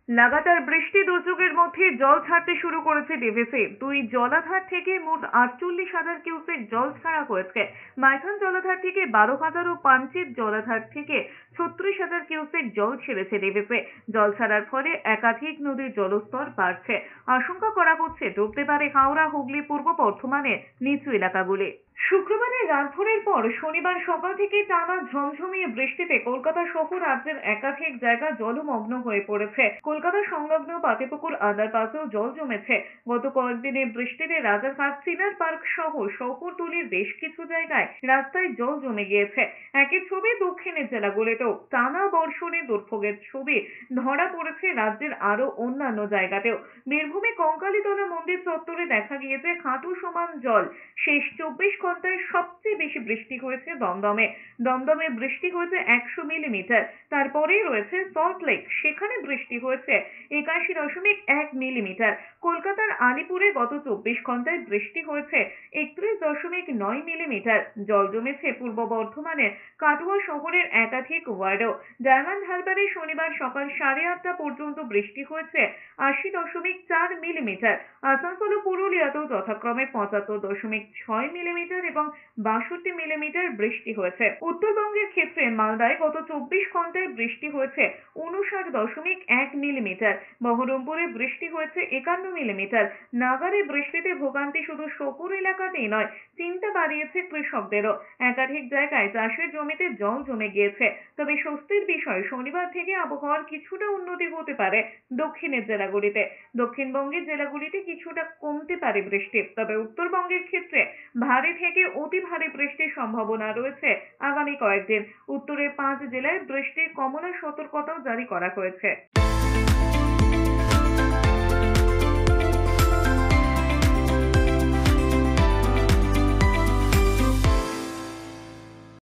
লাগাতার বৃষ্টি দুর্যোগের মধ্যে জল ছাড়তে শুরু করেছে ডিভিসি। দুই জলাধার থেকে মোট 48,000 কিউসেক জল ছাড়া হয়েছে। মাইথন জলাধার থেকে 12,000 ও পাঞ্চেত জলাধার থেকে 36,000 কিউসেক জল ছেড়েছে ডিভিসি। জল ছাড়ার ফলে একাধিক নদীর জলস্তর বাড়ছে। আশঙ্কা করা হচ্ছে ডুবতে পারে হাওড়া, হুগলি, পূর্ব বর্ধমানের নিচু এলাকাগুলি। শুক্রবারের রাতভরের পর শনিবার সকাল থেকে টানা ঝমঝমিয়ে বৃষ্টিতে কলকাতা সহ রাজ্যের একাধিক জায়গা জলমগ্ন হয়ে পড়েছে। কলকাতা সংলগ্ন পাতিপুকুর আন্ডারপাসেও জল জমেছে। গত কয়েকদিনের বৃষ্টিতে রাজারহাট, চিনার পার্ক সহ শহরতলির বেশ কিছু জায়গায় রাস্তায় জল জমে গিয়েছে। একই ছবি দক্ষিণের জেলাগুলিতেও। টানা বর্ষণে দুর্ভোগের ছবি ধরা পড়েছে রাজ্যের আরো অন্যান্য জায়গাতেও। বীরভূমে কঙ্কালীতলা মন্দির চত্বরে দেখা গিয়েছে হাঁটু সমান জল। শেষ 24 ঘন্টায় সবচেয়ে বেশি বৃষ্টি হয়েছে দমদমে। দমদমে বৃষ্টি হয়েছে 100 মিলিমিটার। তারপরেই রয়েছে সল্টলেক, সেখানে বৃষ্টি হয়েছে 81.1 মিলিমিটার। কলকাতার আলিপুরে গত 24 ঘন্টায় বৃষ্টি হয়েছে 31.9 মিলিমিটার। জল জমেছে পূর্ব বর্ধমানের কাটোয়া শহরের একাধিক ওয়ার্ডেও। ডায়মন্ড হারবারে শনিবার সকাল 8:30 পর্যন্ত বৃষ্টি হয়েছে 80.4 মিলিমিটার। আসানসোল ও পুরুলিয়াতেও যথাক্রমে 75.6 মিলিমিটার এবং 62 মিলিমিটার বৃষ্টি হয়েছে। উত্তরবঙ্গের ক্ষেত্রে মালদায় গত 24 ঘন্টায় বৃষ্টি হয়েছে 59.1 মিলিমিটার। বহরমপুরে বৃষ্টি হয়েছে 51 মিলিমিটার। নাগারে বৃষ্টিতে ভোগান্তি শুধু শহুর এলাকাতেই নয়, চিন্তা বাড়িয়েছে কৃষকদেরও। একাধিক জায়গায় চাষের জমিতে জল জমে গিয়েছে। তবে স্বস্তির বিষয়, শনিবার থেকে আবহাওয়ার কিছুটা উন্নতি হতে পারে দক্ষিণের জেলাগুলিতে। দক্ষিণবঙ্গের জেলাগুলিতে কিছুটা কমতে পারে বৃষ্টি, তবে উত্তরবঙ্গের ক্ষেত্রে ভারী থেকে অতি ভারী বৃষ্টির সম্ভাবনা রয়েছে আগামী কয়েকদিন। উত্তরের 5 জেলায় বৃষ্টির কমলা সতর্কতাও জারি করা হয়েছে।